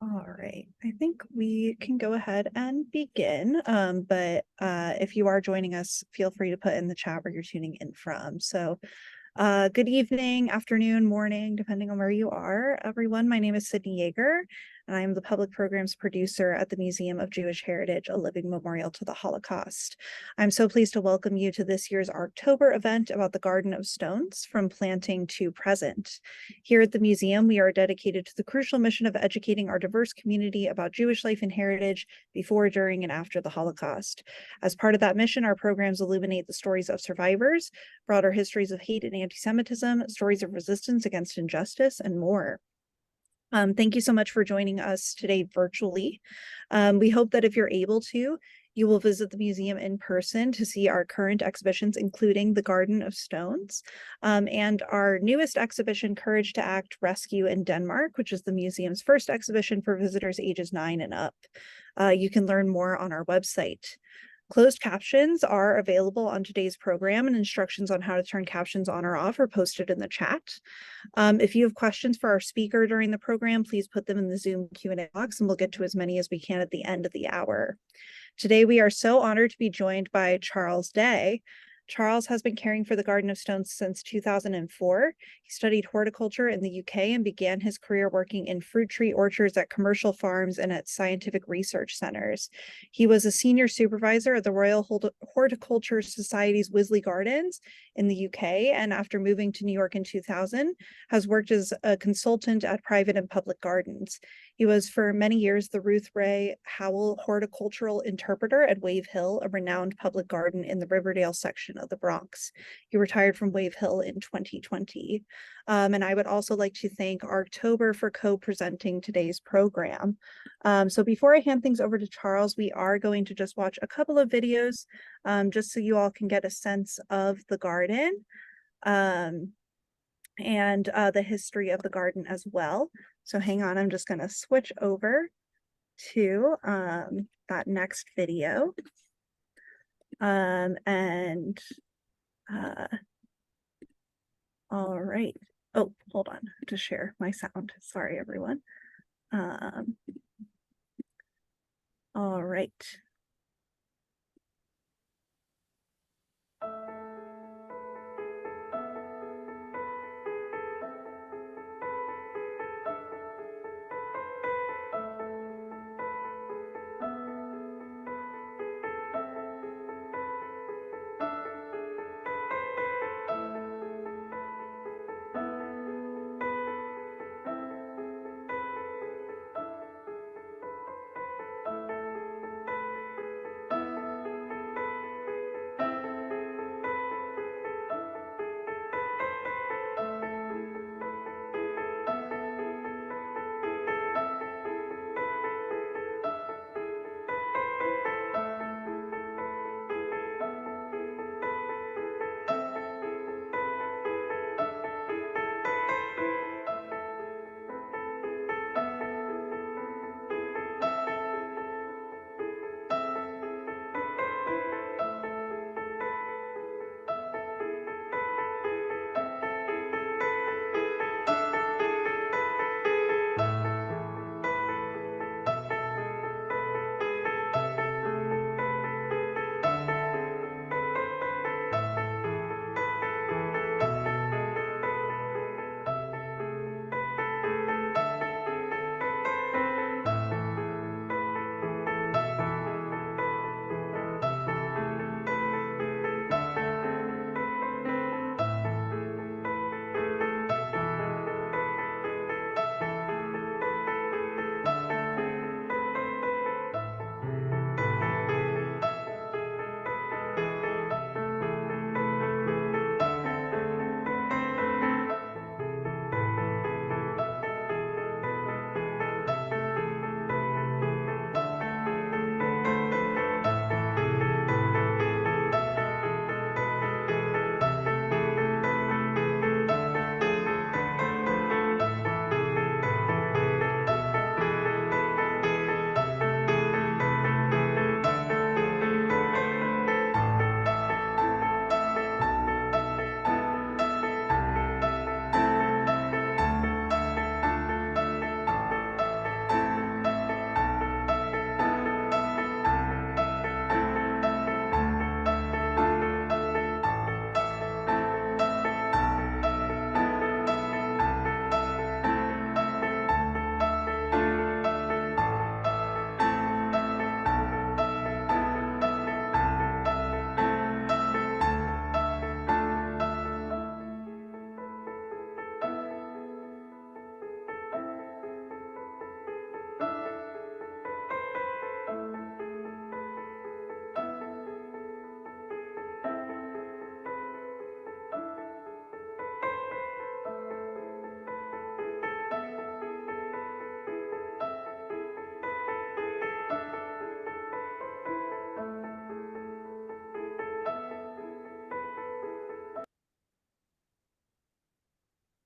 All right, I think we can go ahead and begin. But if you are joining us, feel free to put in the chat where you're tuning in from. So good evening, afternoon, morning, depending on where you are, everyone. My name is Sydney Yeager, and I am the public programs producer at the Museum of Jewish Heritage, a living memorial to the Holocaust. I'm so pleased to welcome you to this year's Archtober event about the Garden of Stones, from planting to present. Here at the museum, we are dedicated to the crucial mission of educating our diverse community about Jewish life and heritage before, during, and after the Holocaust. As part of that mission, our programs illuminate the stories of survivors, broader histories of hate and anti-Semitism, stories of resistance against injustice, and more. Thank you so much for joining us today virtually. We hope that if you're able to, you will visit the museum in person to see our current exhibitions, including the Garden of Stones, and our newest exhibition, Courage to Act, Rescue in Denmark, which is the museum's first exhibition for visitors ages 9 and up. You can learn more on our website. Closed captions are available on today's program, and instructions on how to turn captions on or off are posted in the chat. If you have questions for our speaker during the program, please put them in the Zoom Q&A box, and we'll get to as many as we can at the end of the hour. Today, we are so honored to be joined by Charles Day. Charles has been caring for the Garden of Stones since 2004. He studied horticulture in the UK and began his career working in fruit tree orchards at commercial farms and at scientific research centers. He was a senior supervisor at the Royal Horticulture Society's Wisley Gardens in the UK, and after moving to New York in 2000, has worked as a consultant at private and public gardens. He was for many years the Ruth Ray Howell horticultural interpreter at Wave Hill, a renowned public garden in the Riverdale section of the Bronx. He retired from Wave Hill in 2020. And I would also like to thank Archtober for co-presenting today's program. So before I hand things over to Charles, we are going to just watch a couple of videos just so you all can get a sense of the garden and the history of the garden as well. So hang on, I'm just going to switch over to that next video. All right. Oh, hold on to share my sound. Sorry, everyone. All right.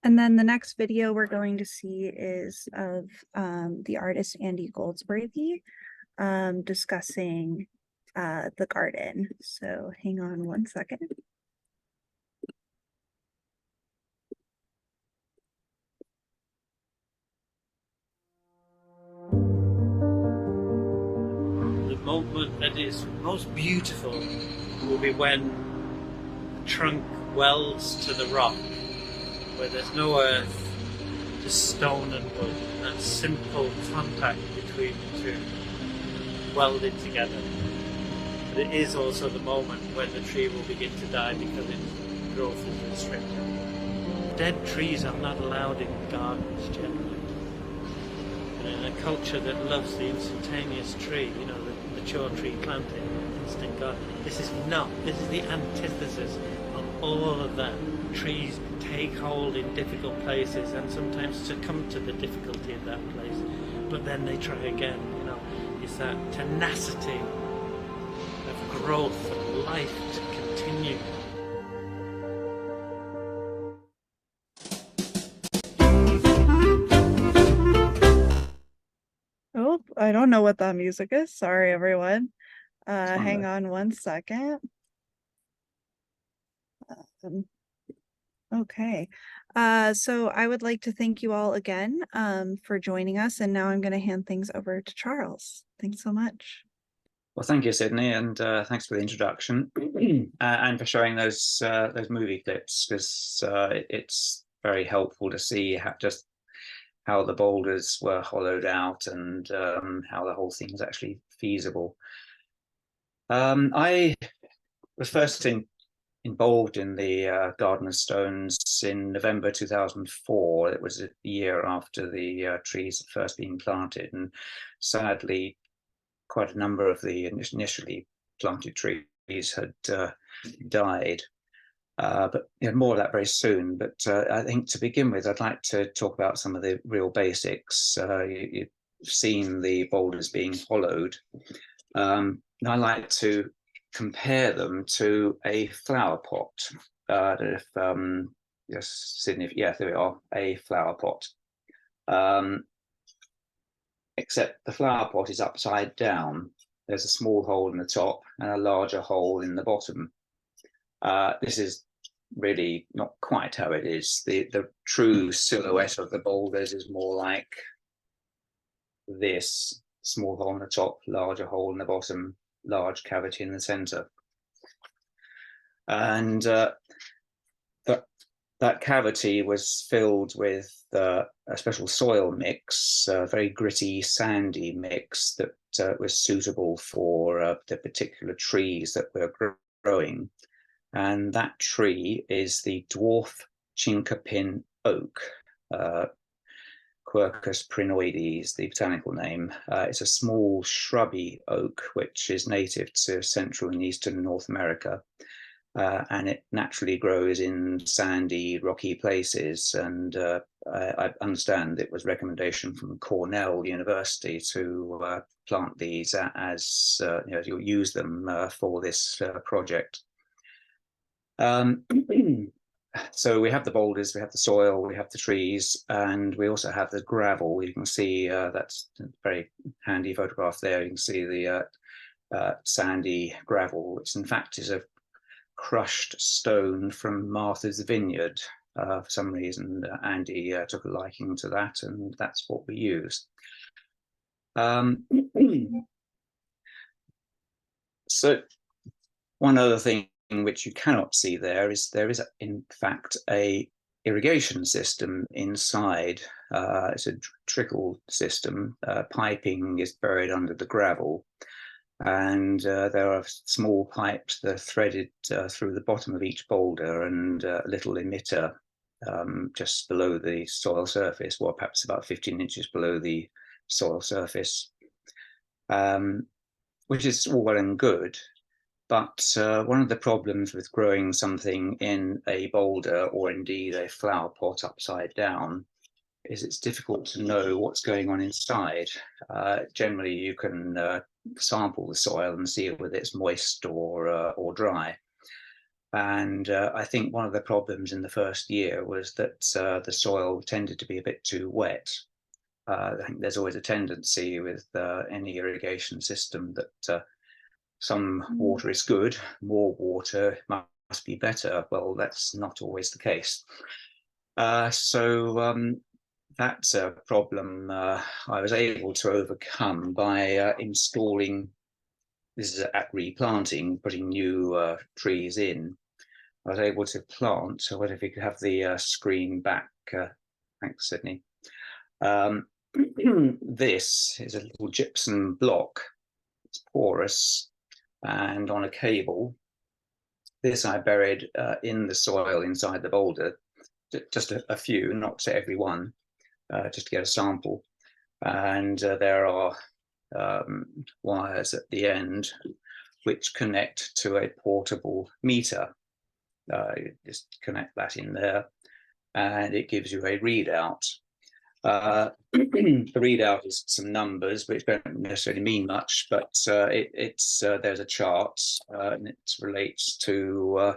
And then the next video we're going to see is of the artist Andy Goldsworthy discussing the garden. So hang on one second. The moment that is most beautiful will be when the trunk welds to the rock, where there's no earth, just stone and wood, and that simple contact between the two welded together. But it is also the moment when the tree will begin to die because its growth is restricted. Dead trees are not allowed in gardens generally. And in a culture that loves the instantaneous tree, you know, the mature tree planting, instant garden, this is the antithesis of all of that. Trees take hold in difficult places and sometimes succumb to the difficulty of that place, but then they try again, you know. It's that tenacity of growth and life to continue. Oh, I don't know what that music is. Sorry, everyone. Hang on one second. Okay. So I would like to thank you all again for joining us. And now I'm going to hand things over to Charles. Thanks so much. Well, thank you, Sydney, and thanks for the introduction and for showing those movie clips, because it's very helpful to see just how the boulders were hollowed out and how the whole thing is actually feasible. I was first involved in the Garden of Stones in November 2004. It was a year after the trees had first been planted, and sadly, quite a number of the initially planted trees had died. But more of that very soon. But I think to begin with, I'd like to talk about some of the real basics. You've seen the boulders being hollowed. And I like to compare them to a flower pot. Yes, Sydney, yeah, there we are, a flower pot. Except the flower pot is upside down. There's a small hole in the top and a larger hole in the bottom. This is really not quite how it is. The true silhouette of the boulders is more like this: small hole in the top, larger hole in the bottom, large cavity in the center. And that cavity was filled with a special soil mix, a very gritty, sandy mix that was suitable for the particular trees that were growing. And that tree is the dwarf chinkapin oak, Quercus prinoides, the botanical name. It's a small shrubby oak which is native to Central and Eastern North America. And it naturally grows in sandy, rocky places. And I understand it was recommendation from Cornell University to plant these as you'll use them for this project. So we have the boulders, we have the soil, we have the trees, and we also have the gravel. You can see that's a very handy photograph there. You can see the sandy gravel, which in fact is a crushed stone from Martha's Vineyard. For some reason, Andy took a liking to that, and that's what we use. So one other thing which you cannot see there is in fact a irrigation system inside. It's a trickle system. Piping is buried under the gravel. And there are small pipes that are threaded through the bottom of each boulder, and a little emitter just below the soil surface, or perhaps about 15 inches below the soil surface, which is all well and good. But one of the problems with growing something in a boulder, or indeed a flower pot upside down, is it's difficult to know what's going on inside. Generally, you can sample the soil and see whether it's moist or dry. And I think one of the problems in the first year was that the soil tended to be a bit too wet. I think there's always a tendency with any irrigation system that some water is good, more water must be better. Well, that's not always the case. So that's a problem I was able to overcome by installing, this is at replanting, putting new trees in. I was able to plant, so what if you could have the screen back, thanks Sydney. This is a little gypsum block, it's porous and on a cable. This I buried in the soil inside the boulder, just a few, not to every one, just to get a sample. And there are wires at the end which connect to a portable meter. You just connect that in there and it gives you a readout. The readout is some numbers which don't necessarily mean much, but there's a chart and it relates to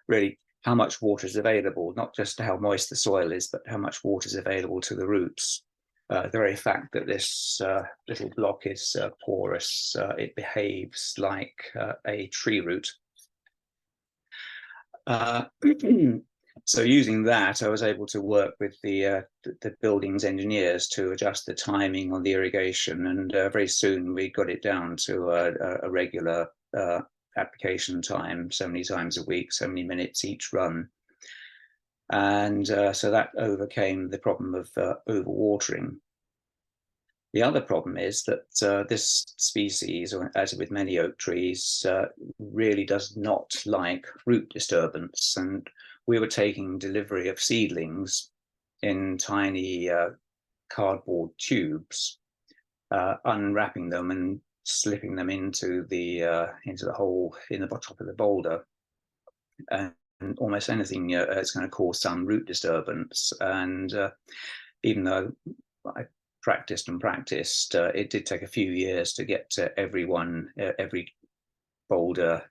really how much water is available, not just how moist the soil is, but how much water is available to the roots. The very fact that this little block is porous, it behaves like a tree root. So using that, I was able to work with the buildings engineers to adjust the timing on the irrigation, and very soon we got it down to a regular application time, so many times a week, so many minutes each run. And so that overcame the problem of overwatering. The other problem is that this species, or as with many oak trees, really does not like root disturbance. And we were taking delivery of seedlings in tiny cardboard tubes, unwrapping them and slipping them into the hole in the top of the boulder. And almost anything it's going to cause some root disturbance. And even though I practiced, it did take a few years to get every boulder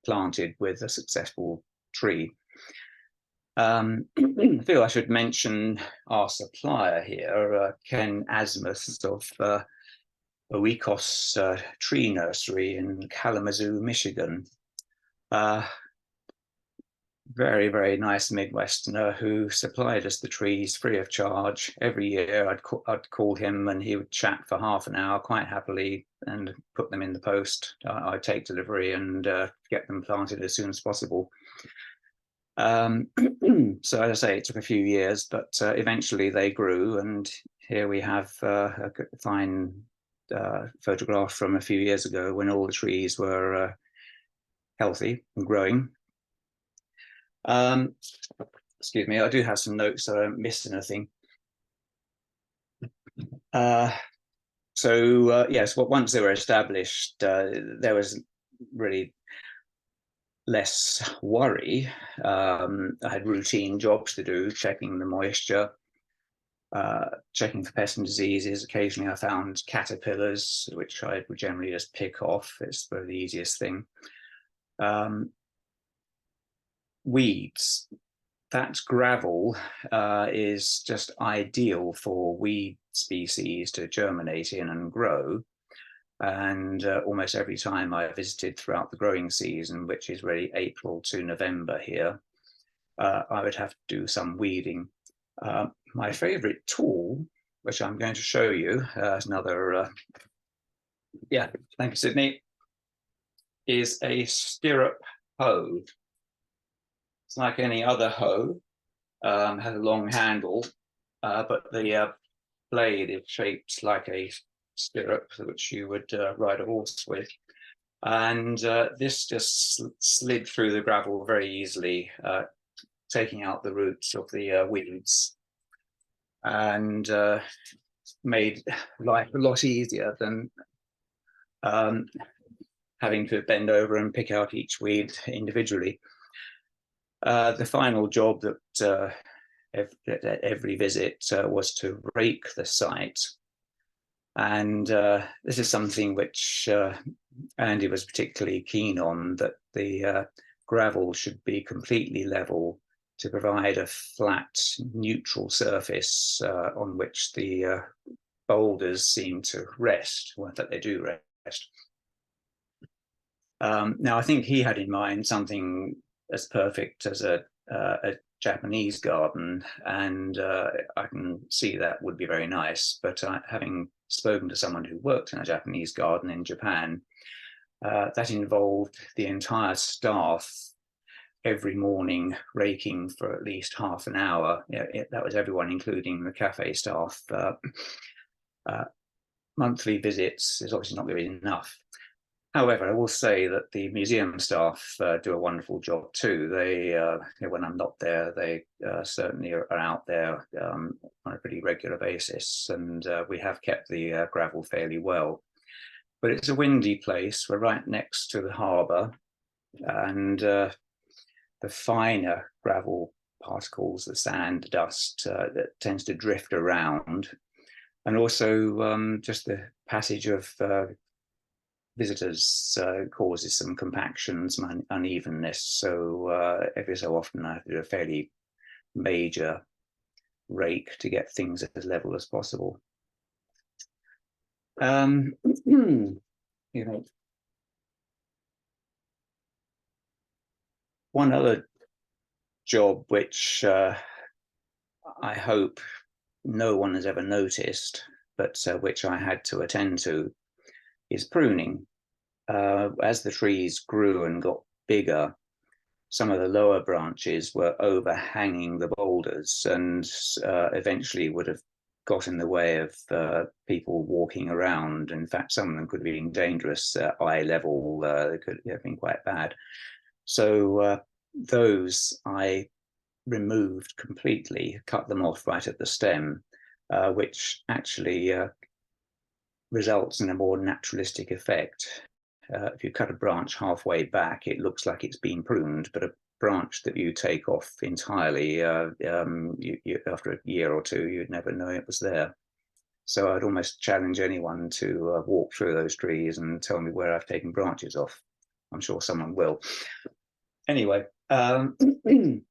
planted with a successful tree. I feel I should mention our supplier here, Ken Asmus of Oikos Tree Nursery in Kalamazoo, Michigan. Very, very nice Midwesterner who supplied us the trees free of charge. Every year I'd call him and he would chat for half an hour quite happily and put them in the post. I'd take delivery and get them planted as soon as possible. So as I say, it took a few years, but eventually they grew, and here we have a fine photograph from a few years ago when all the trees were healthy and growing. Excuse me, I do have some notes so I don't miss anything. Yes, once they were established, there was really less worry. I had routine jobs to do, checking the moisture, checking for pests and diseases. Occasionally I found caterpillars, which I would generally just pick off. It's the easiest thing. Weeds. That gravel is just ideal for weed species to germinate in and grow. And almost every time I visited throughout the growing season, which is really April to November here, I would have to do some weeding. My favorite tool, which I'm going to show you, is another, yeah, thank you, Sydney, is a stirrup hoe. It's like any other hoe, has a long handle, but the blade is shaped like a stirrup, which you would ride a horse with. And this just slid through the gravel very easily, taking out the roots of the weeds, and made life a lot easier than having to bend over and pick out each weed individually. The final job that at every visit was to rake the site. And this is something which Andy was particularly keen on, that the gravel should be completely level to provide a flat, neutral surface on which the boulders seem to rest, or that they do rest. Now, I think he had in mind something as perfect as a Japanese garden, and I can see that would be very nice. But having spoken to someone who worked in a Japanese garden in Japan, that involved the entire staff every morning raking for at least half an hour. That was everyone, including the cafe staff. Monthly visits is obviously not going to be enough. However, I will say that the museum staff do a wonderful job too. They, when I'm not there, they certainly are out there on a pretty regular basis, and we have kept the gravel fairly well. But it's a windy place. We're right next to the harbour, and the finer gravel particles, the sand, dust, that tends to drift around, and also just the passage of visitors causes some compaction, some unevenness. So every so often I have to do a fairly major rake to get things as level as possible. You know, one other job which I hope no one has ever noticed, but which I had to attend to, is pruning. As the trees grew and got bigger, some of the lower branches were overhanging the boulders, and eventually would have got in the way of people walking around. In fact, some of them could have been dangerous, eye level. They could have been quite bad. So those I removed completely, cut them off right at the stem, which actually results in a more naturalistic effect. If you cut a branch halfway back, it looks like it's been pruned, but a branch that you take off entirely, after a year or two, you'd never know it was there. So I'd almost challenge anyone to walk through those trees and tell me where I've taken branches off. I'm sure someone will. Anyway, in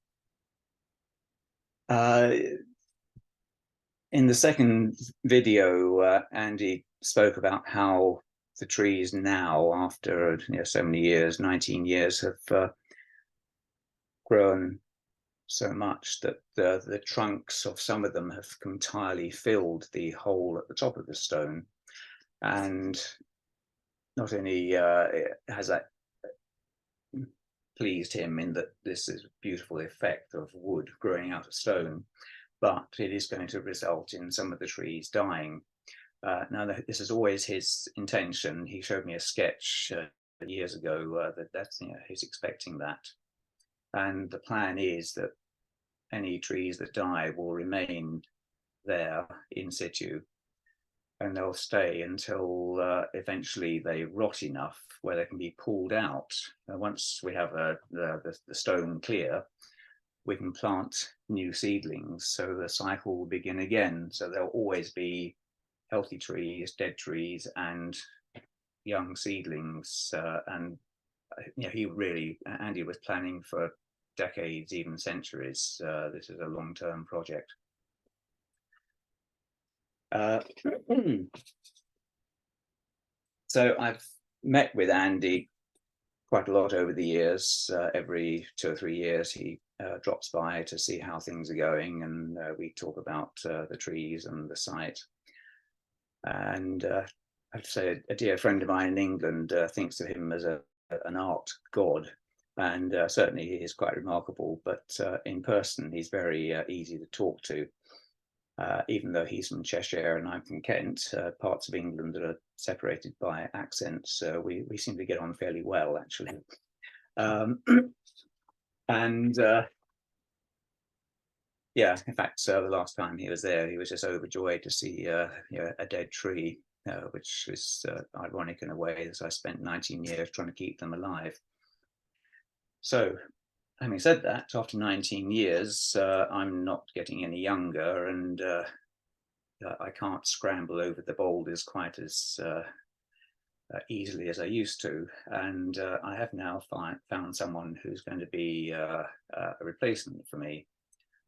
the second video, Andy spoke about how the trees now, after so many years, 19 years, have grown so much that the trunks of some of them have entirely filled the hole at the top of the stone. And not only has that pleased him in that this is a beautiful effect of wood growing out of stone, but it is going to result in some of the trees dying. Now, this is always his intention. He showed me a sketch years ago that's he's expecting that. And the plan is that any trees that die will remain there in situ, and they'll stay until eventually they rot enough where they can be pulled out. Once we have the stone clear, we can plant new seedlings, so the cycle will begin again. So there'll always be healthy trees, dead trees, and young seedlings. And Andy was planning for decades, even centuries. This is a long-term project. So I've met with Andy quite a lot over the years. Every 2 or 3 years he drops by to see how things are going, and we talk about the trees and the site. And I have to say, a dear friend of mine in England thinks of him as an art god, and certainly he is quite remarkable, but in person he's very easy to talk to. Even though he's from Cheshire and I'm from Kent, parts of England that are separated by accents, we seem to get on fairly well, actually. Yeah, in fact, the last time he was there, he was just overjoyed to see a dead tree, which is ironic in a way, as I spent 19 years trying to keep them alive. So, having said that, after 19 years, I'm not getting any younger, and I can't scramble over the boulders quite as easily as I used to, and I have now found someone who's going to be a replacement for me.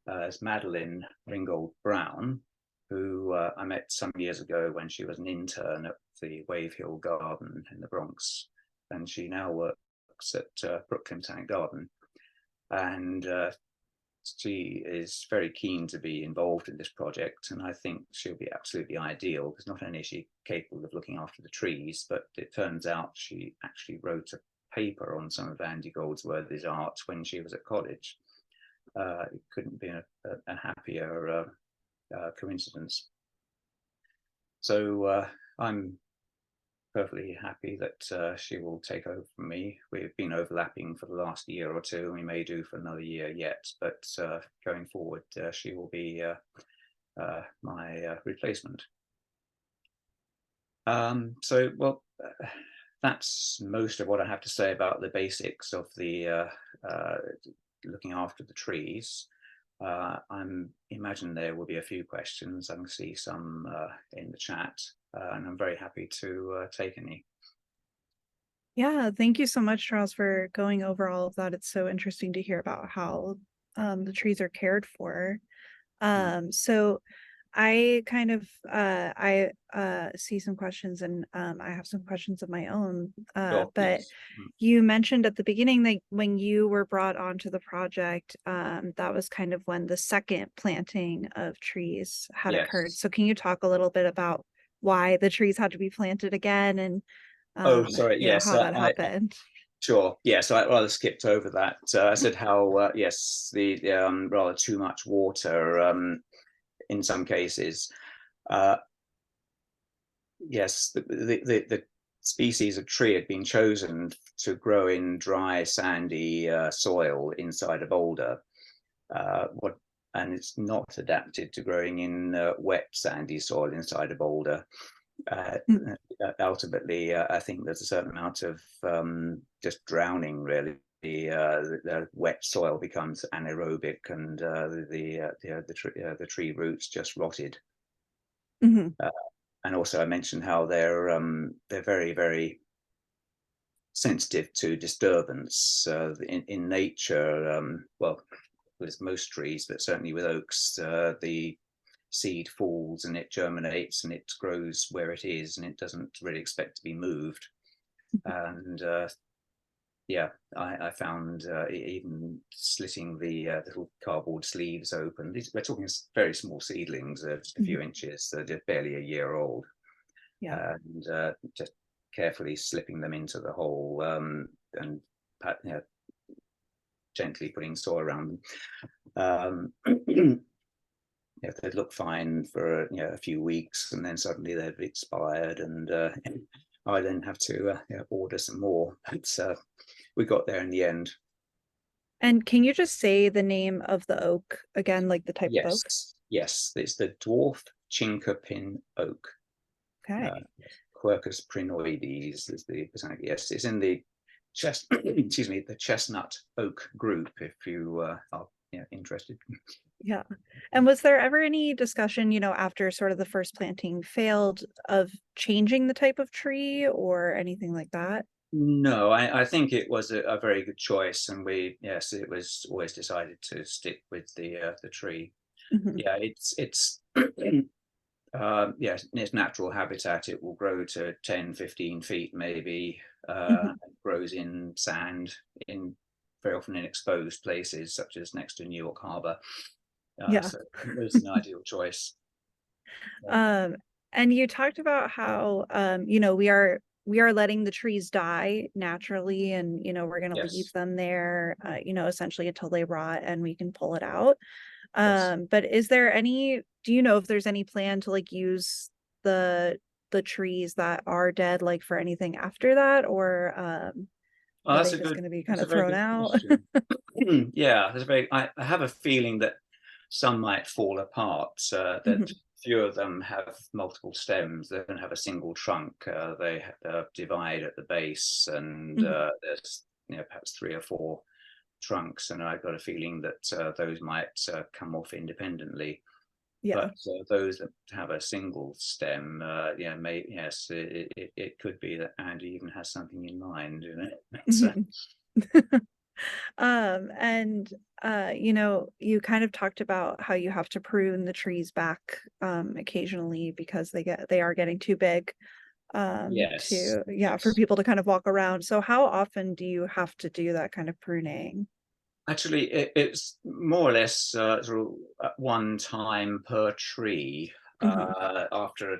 It's Madeline Ringgold Brown, who I met some years ago when she was an intern at the Wave Hill Garden in the Bronx, and she now works at Brooklyn Tank Garden, and she is very keen to be involved in this project, and I think she'll be absolutely ideal, because not only is she capable of looking after the trees, but it turns out she actually wrote a paper on some of Andy Goldsworthy's art when she was at college. It couldn't be a happier coincidence. So I'm perfectly happy that she will take over from me. We've been overlapping for the last year or two. We may do for another year yet, but going forward, she will be my replacement. So, well, that's most of what I have to say about the basics of the looking after the trees. I imagine there will be a few questions. I can see some in the chat, and I'm very happy to take any. Yeah, thank you so much, Charles, for going over all of that. It's so interesting to hear about how the trees are cared for. So I kind of I see some questions, and I have some questions of my own. Sure, But yes. you mentioned at the beginning that when you were brought onto the project, that was kind of when the second planting of trees had occurred. Yes. So can you talk a little bit about why the trees had to be planted again, and Oh, sorry. Yes, how that happened? sure. Yes, I rather skipped over that. I said how yes, the rather too much water in some cases. Yes, the species of tree had been chosen to grow in dry, sandy soil inside a boulder. And it's not adapted to growing in wet, sandy soil inside a boulder. Ultimately, I think there's a certain amount of just drowning, really. The wet soil becomes anaerobic, and the tree roots just rotted. Mm-hmm. And also, I mentioned how they're very, very sensitive to disturbance in nature. Well, with most trees, but certainly with oaks, the seed falls and it germinates and it grows where it is, and it doesn't really expect to be moved. And yeah, I found even slitting the little cardboard sleeves open. We're talking very small seedlings, just a few inches, they're barely a year old. Yeah. And just carefully slipping them into the hole, and gently putting soil around them. They'd look fine for a few weeks, and then suddenly they'd expired, and I then have to order some more. But we got there in the end. And can you just say the name of the oak again, like the type of oak? Yes, it's the dwarf chinkapin oak. Okay. Quercus prinoides is the botanical. Yes, it's in the excuse me, the chestnut oak group, if you are interested. Yeah. And was there ever any discussion, after sort of the first planting failed, of changing the type of tree or anything like that? No, I think it was a very good choice, and it was always decided to stick with the tree. Mhm. Yeah, it's yes, in its natural habitat, it will grow to 10, 15 feet maybe. Mhm. It grows in sand, very often in exposed places, such as next to New York Harbor. Yeah. So it was an ideal choice. And you talked about how, we are letting the trees die naturally, and, we're going to leave Yes, them there, essentially until they rot and we can pull it out. yes. But do you know if there's any plan to like use the trees that are dead, like for anything after that, or Well, are they just going to be kind that's a of very thrown good out? question. Yeah, I have a feeling that some might fall apart, that Mhm. few of them have multiple stems. They don't have a single trunk. They divide at the base, and Mhm. there's perhaps 3 or 4 trunks, and I've got a feeling that those might come off independently. But those that have a single stem, yes, it could be that Andy even has something in mind, you know. And you kind of talked about how you have to prune the trees back occasionally because they are getting too big Yes. for people to kind of walk around. So how often do you have to do that kind of pruning? Actually, it's more or less sort of one time per tree after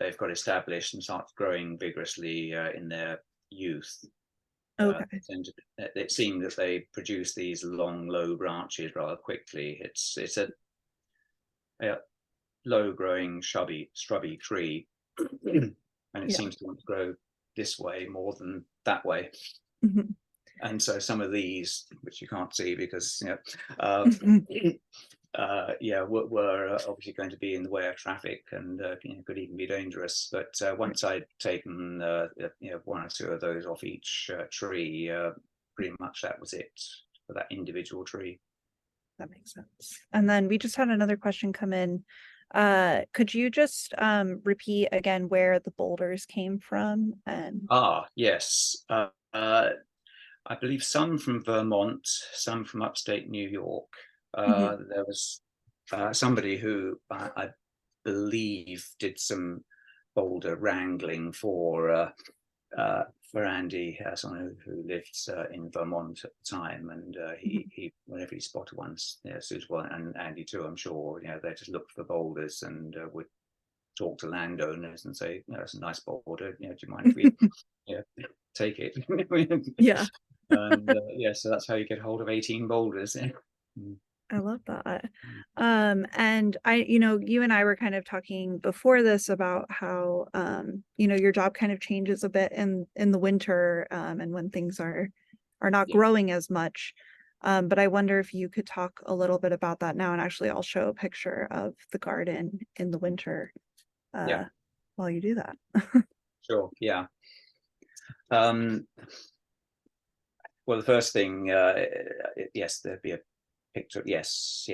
they've got established and start growing vigorously in their youth. Okay. It seems that they produce these long, low branches rather quickly. It's a low-growing, shrubby tree, and it seems to want to grow this way more than that way. And so some of these, which you can't see because were obviously going to be in the way of traffic and could even be dangerous. But once I'd taken one or two of those off each tree, pretty much that was it for that individual tree. That makes sense. And then we just had another question come in. Could you just repeat again where the boulders came from? And yes. I believe some from Vermont, some from upstate New York. There was somebody who I believe did some boulder wrangling for Andy, someone who lived in Vermont at the time, and he whenever he spotted one suitable, and Andy too, I'm sure, they just looked for boulders and would talk to landowners and say, it's a nice boulder, do you mind if we take it? And so that's how you get hold of 18 boulders. I love that. And you and I were kind of talking before this about how your job kind of changes a bit in the winter and when things are not growing as much. But I wonder if you could talk a little bit about that now, and actually I'll show a picture of the garden in the winter while you do that. Sure, yeah. Well, the first thing, yes, there'd be a picture. Yes.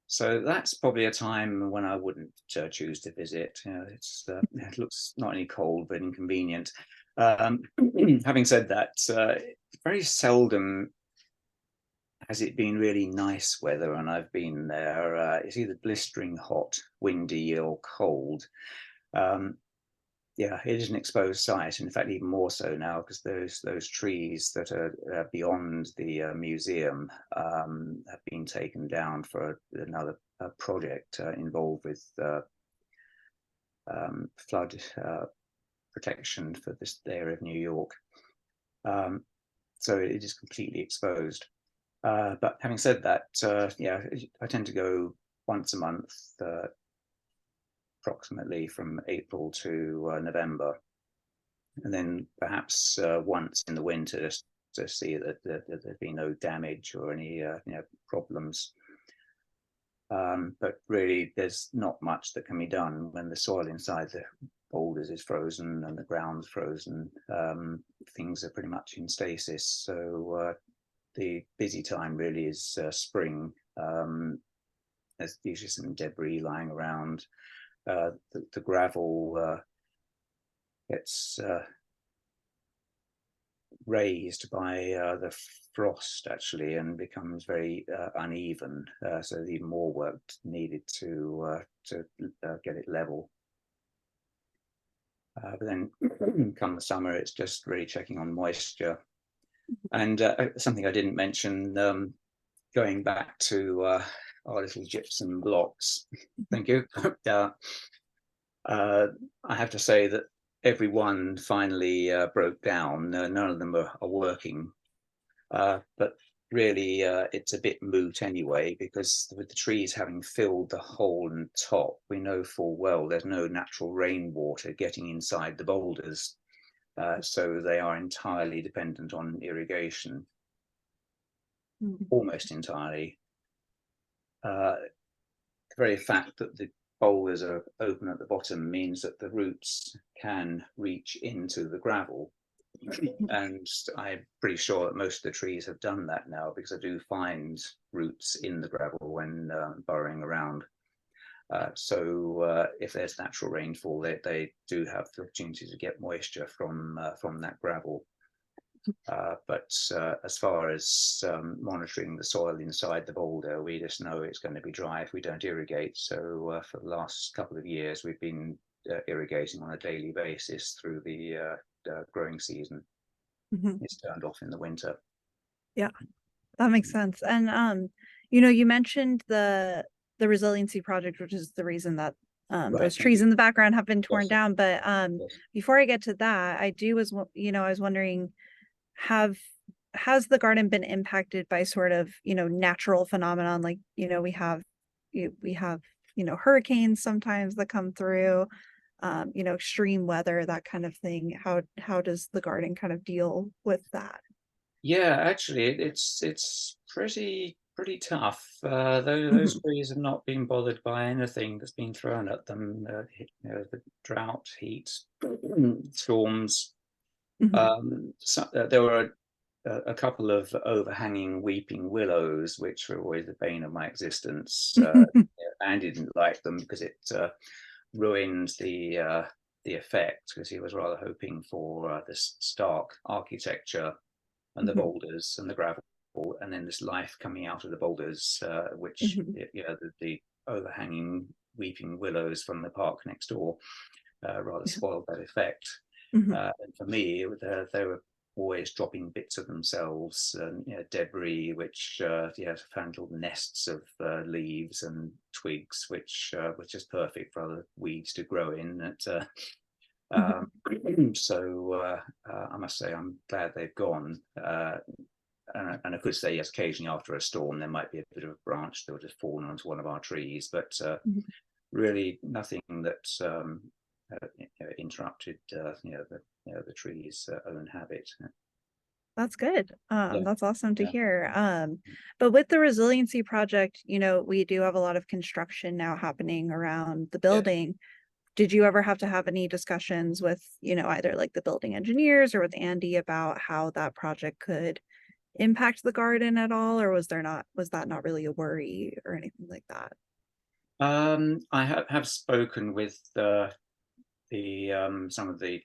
So that's probably a time when I wouldn't choose to visit. It looks not only cold but inconvenient. Having said that, very seldom has it been really nice weather when I've been there. It's either blistering hot, windy, or cold. It is an exposed site. In fact, even more so now because those trees that are beyond the museum have been taken down for another project involved with flood protection for this area of New York. So it is completely exposed. But having said that, I tend to go once a month. Approximately from April to November, and then perhaps once in the winter just to see that there's been no damage or any problems. But really, there's not much that can be done when the soil inside the boulders is frozen and the ground's frozen. Things are pretty much in stasis. So the busy time really is spring. There's usually some debris lying around. The gravel gets raised by the frost actually and becomes very uneven. So there's even more work needed to get it level. But then come the summer, it's just really checking on moisture. And something I didn't mention, going back to our little gypsum blocks. Thank you. I have to say that every one finally broke down. None of them are working. But really, it's a bit moot anyway, because with the trees having filled the hole in the top, we know full well there's no natural rainwater getting inside the boulders. So they are entirely dependent on irrigation, almost entirely. The very fact that the boulders are open at the bottom means that the roots can reach into the gravel. And I'm pretty sure that most of the trees have done that now, because I do find roots in the gravel when burrowing around. So if there's natural rainfall, they do have the opportunity to get moisture from that gravel. But as far as monitoring the soil inside the boulder, we just know it's going to be dry if we don't irrigate. So for the last couple of years, we've been irrigating on a daily basis through the growing season. It's turned off in the winter. Yeah, that makes sense. And you mentioned the resiliency project, which is the reason that Right, those trees in the background have been torn Yes. down. But Yes. before I get to that, I was wondering, has the garden been impacted by sort of natural phenomenon, like we have hurricanes sometimes that come through, extreme weather, that kind of thing? How does the garden kind of deal with that? Yeah, actually, it's pretty tough. Those trees have not been bothered by anything that's been thrown at them. The drought, heat, storms. There were a couple of overhanging weeping willows, which were always the bane of my existence. Andy didn't like them because it ruined the effect, because he was rather hoping for this stark architecture and the boulders and the gravel, and then this life coming out of the boulders, which the overhanging weeping willows from the park next door rather spoiled that effect. And for me, they were always dropping bits of themselves, and debris, which found little nests of leaves and twigs, which was just perfect for other weeds to grow in. So I must say I'm glad they've gone. And I could say, yes, occasionally after a storm there might be a bit of a branch that would have fallen onto one of our trees, but really nothing that interrupted the tree's own habit. That's good. That's awesome to Yeah. hear. But with the resiliency project, we do have a lot of construction now happening around the building. Did you ever have to have any discussions with, either like the building engineers or with Andy about how that project could impact the garden at all? Or was that not really a worry or anything like that? I have spoken with some of the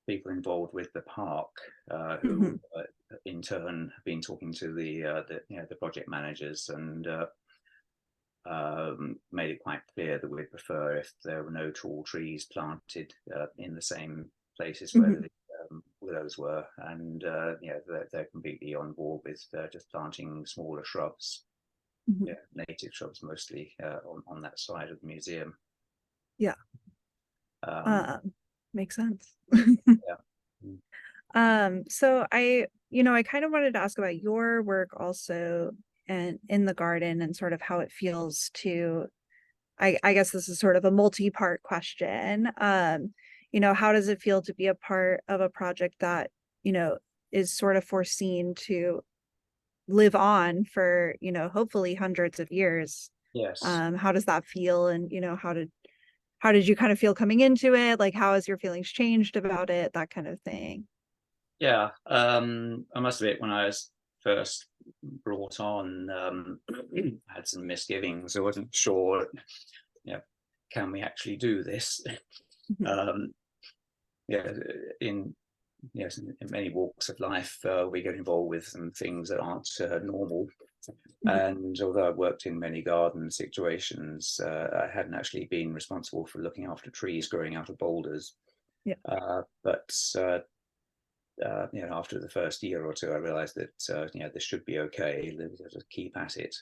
people involved with the park, who in turn have been talking to the project managers, and made it quite clear that we'd prefer if there were no tall trees planted in the same places where the willows were, and they're completely on board with just planting smaller shrubs, native shrubs mostly, on that side of the museum. Yeah. Makes sense. So I kind of wanted to ask about your work also, and in the garden, and sort of how it feels to, I guess this is sort of a multi-part question. How does it feel to be a part of a project that, is sort of foreseen to live on for, hopefully hundreds of years? Yes. How does that feel? And, how did you kind of feel coming into it? Like, how has your feelings changed about it? That kind of thing. Yeah, I must admit, when I was first brought on, I had some misgivings. I wasn't sure, can we actually do this? In many walks of life, we get involved with some things that aren't normal. And although I've worked in many garden situations, I hadn't actually been responsible for looking after trees growing out of boulders. But after the first year or two, I realized that this should be okay. Let's just keep at it.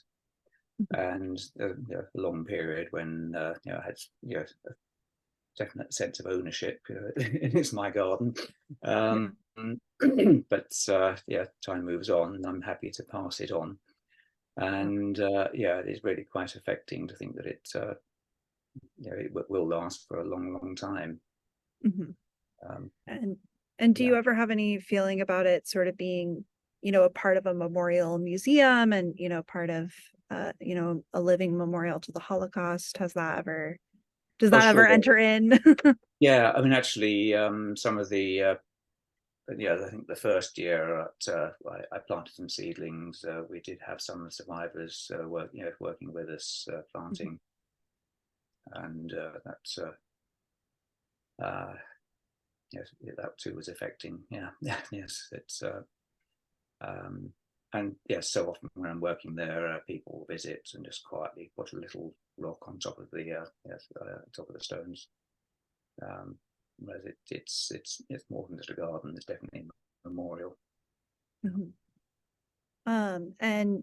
And a long period when I had a definite sense of ownership. It's my garden. But time moves on, and I'm happy to pass it on. And it is really quite affecting to think that it will last for a long time. And do you ever have any feeling about it sort of being, a part of a memorial museum, and, part of, a living memorial to the Holocaust? Does that ever enter in? Yeah, I mean, actually, some of the, I think the first year I planted some seedlings. We did have some survivors working with us planting. and yes, that too was affecting. Yeah, yes, it's and yes, so often when I'm working there, people visit and just quietly put a little rock on top of the top of the stones. Whereas it's more than just a garden. It's definitely a memorial. Mhm. And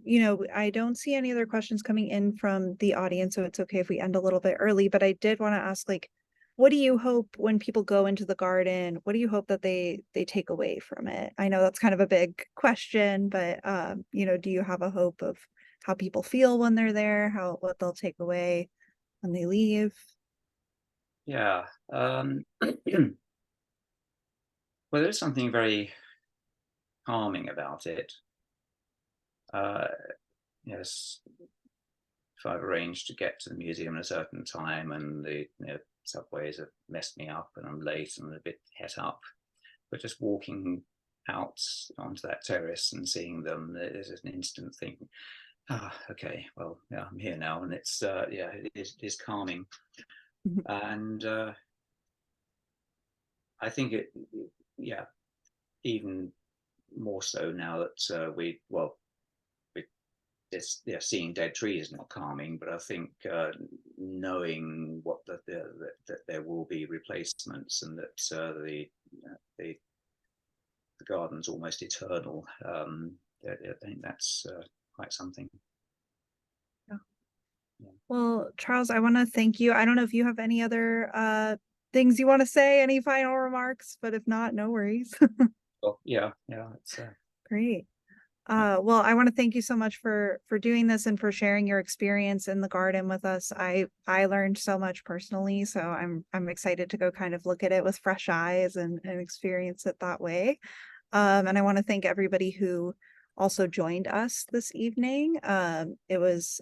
I don't see any other questions coming in from the audience, so it's okay if we end a little bit early, but I did want to ask, like, what do you hope when people go into the garden? What do you hope that they take away from it? I know that's kind of a big question, but do you have a hope of how people feel when they're there, what they'll take away when they leave? Yeah. Well, there's something very calming about it. Yes, if I've arranged to get to the museum at a certain time and the subways have messed me up and I'm late and a bit het up, but just walking out onto that terrace and seeing them, there's an instant thinking, okay, well, yeah, I'm here now, and it's it is calming. Mhm. And I think even more so now that seeing dead trees is not calming, but I think knowing that there will be replacements and that the garden's almost eternal. I think that's quite something. Well, Charles, I want to thank you. I don't know if you have any other things you want to say, any final remarks, but if not, no worries. Well, yeah, it's Great. Well, I want to thank you so much for doing this and for sharing your experience in the garden with us. I learned so much personally, so I'm excited to go kind of look at it with fresh eyes and experience it that way. And I want to thank everybody who also joined us this evening. It was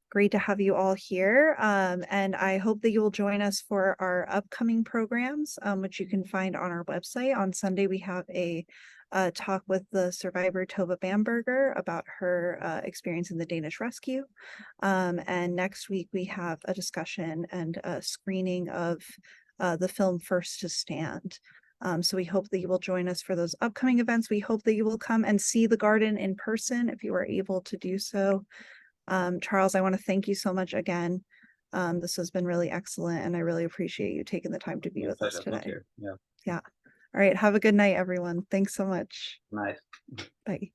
great to have you all here. And I hope that you will join us for our upcoming programs, which you can find on our website. On Sunday, we have a talk with the survivor Tova Bamberger about her experience in the Danish rescue. And next week, we have a discussion and a screening of the film First to Stand. So we hope that you will join us for those upcoming events. We hope that you will come and see the garden in person if you are able to do so. Charles, I want to thank you so much again. This has been really excellent, and I really appreciate you taking the time to be with us today. Yeah. Yeah. All right. Have a good night, everyone. Thanks so much. Nice. Bye.